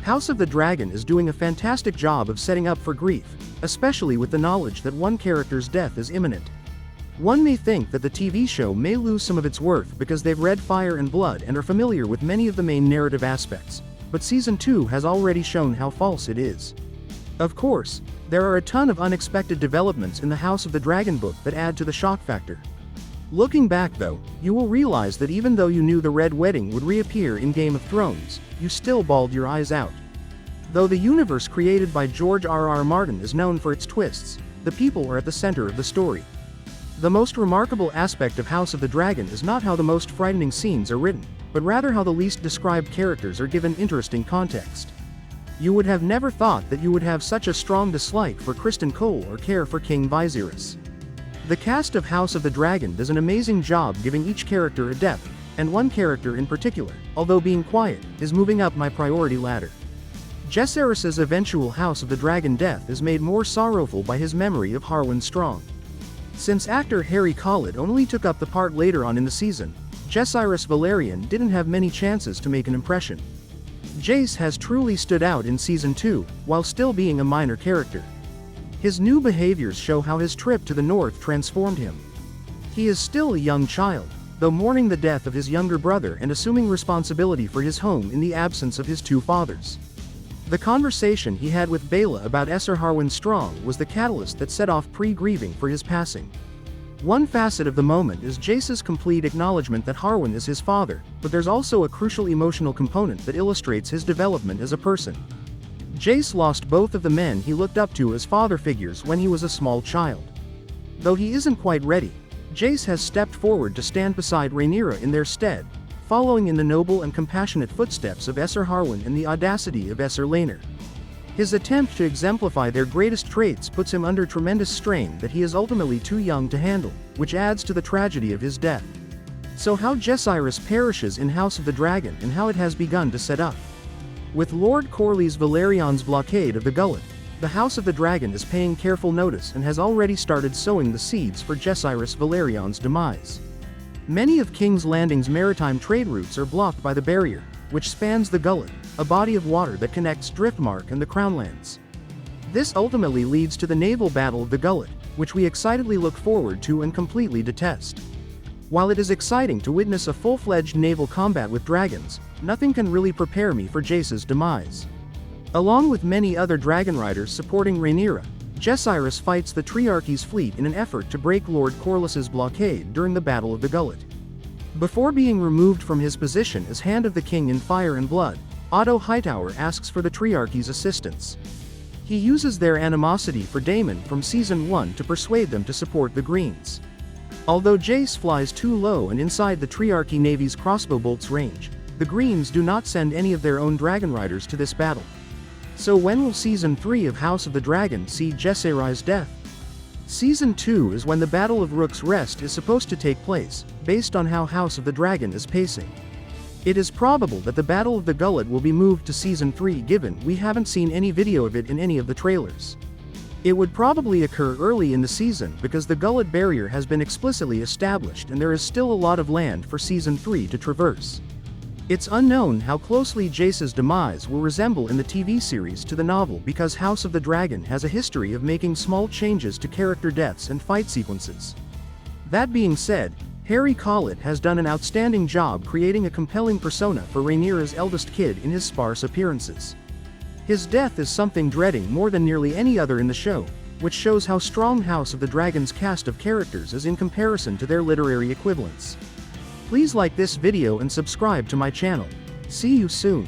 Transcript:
House of the Dragon is doing a fantastic job of setting up for grief, especially with the knowledge that one character's death is imminent. One may think that the TV show may lose some of its worth because they've read Fire and Blood and are familiar with many of the main narrative aspects, but Season 2 has already shown how false it is. Of course, there are a ton of unexpected developments in the House of the Dragon book that add to the shock factor. Looking back though, you will realize that even though you knew the Red Wedding would reappear in Game of Thrones, you still bawled your eyes out. Though the universe created by George R.R. Martin is known for its twists, the people are at the center of the story. The most remarkable aspect of House of the Dragon is not how the most frightening scenes are written, but rather how the least described characters are given interesting context. You would have never thought that you would have such a strong dislike for Kristen Cole or care for King Viserys. The cast of House of the Dragon does an amazing job giving each character a depth, and one character in particular, although being quiet, is moving up my priority ladder. Jacaerys' eventual House of the Dragon death is made more sorrowful by his memory of Harwin Strong. Since actor Harry Collett only took up the part later on in the season, Jacaerys Velaryon didn't have many chances to make an impression. Jace has truly stood out in Season 2, while still being a minor character. His new behaviors show how his trip to the north transformed him. He is still a young child, though mourning the death of his younger brother and assuming responsibility for his home in the absence of his two fathers. The conversation he had with Baela about Ser Harwin Strong was the catalyst that set off pre-grieving for his passing. One facet of the moment is Jace's complete acknowledgement that Harwin is his father, but there's also a crucial emotional component that illustrates his development as a person. Jace lost both of the men he looked up to as father figures when he was a small child. Though he isn't quite ready, Jace has stepped forward to stand beside Rhaenyra in their stead, following in the noble and compassionate footsteps of Ser Harwin and the audacity of Ser Laenor. His attempt to exemplify their greatest traits puts him under tremendous strain that he is ultimately too young to handle, which adds to the tragedy of his death. So how Jacaerys perishes in House of the Dragon and how it has begun to set up. With Lord Corlys Velaryon's blockade of the Gullet, the House of the Dragon is paying careful notice and has already started sowing the seeds for Jacaerys Velaryon's demise. Many of King's Landing's maritime trade routes are blocked by the barrier, which spans the Gullet, a body of water that connects Driftmark and the Crownlands. This ultimately leads to the naval battle of the Gullet, which we excitedly look forward to and completely detest. While it is exciting to witness a full-fledged naval combat with dragons, nothing can really prepare me for Jace's demise. Along with many other dragon riders supporting Rhaenyra, Jacaerys fights the Triarchy's fleet in an effort to break Lord Corlys's blockade during the Battle of the Gullet. Before being removed from his position as Hand of the King in Fire and Blood, Otto Hightower asks for the Triarchy's assistance. He uses their animosity for Daemon from Season 1 to persuade them to support the Greens. Although Jace flies too low and inside the Triarchy Navy's crossbow bolts range, the Greens do not send any of their own dragon riders to this battle. So when will Season 3 of House of the Dragon see Jacaerys' death? Season 2 is when the Battle of Rook's Rest is supposed to take place, based on how House of the Dragon is pacing. It is probable that the Battle of the Gullet will be moved to Season 3 given we haven't seen any video of it in any of the trailers. It would probably occur early in the season because the Gullet barrier has been explicitly established and there is still a lot of land for Season 3 to traverse. It's unknown how closely Jace's demise will resemble in the TV series to the novel because House of the Dragon has a history of making small changes to character deaths and fight sequences. That being said, Harry Collett has done an outstanding job creating a compelling persona for Rhaenyra's eldest kid in his sparse appearances. His death is something dreading more than nearly any other in the show, which shows how strong House of the Dragon's cast of characters is in comparison to their literary equivalents. Please like this video and subscribe to my channel. See you soon.